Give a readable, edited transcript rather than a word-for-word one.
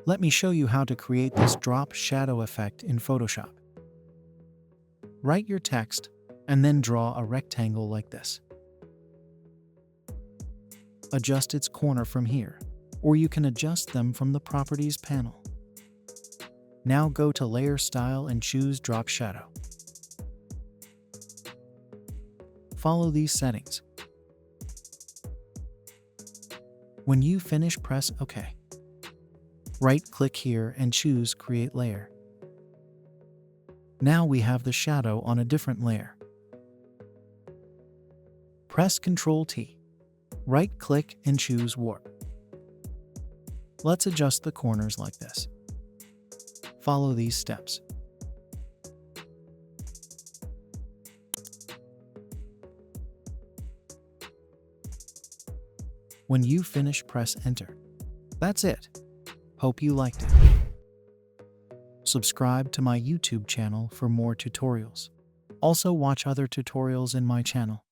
Let me show you how to create this drop shadow effect in Photoshop. Write your text and then draw a rectangle like this. Adjust its corner from here, or you can adjust them from the Properties panel. Now go to Layer Style and choose Drop Shadow. Follow these settings. When you finish, press OK. Right-click here and choose Create Layer. Now we have the shadow on a different layer. Press Ctrl-T. Right-click and choose Warp. Let's adjust the corners like this. Follow these steps. When you finish, press Enter. That's it. Hope you liked it. Subscribe to my YouTube channel for more tutorials. Also watch other tutorials in my channel.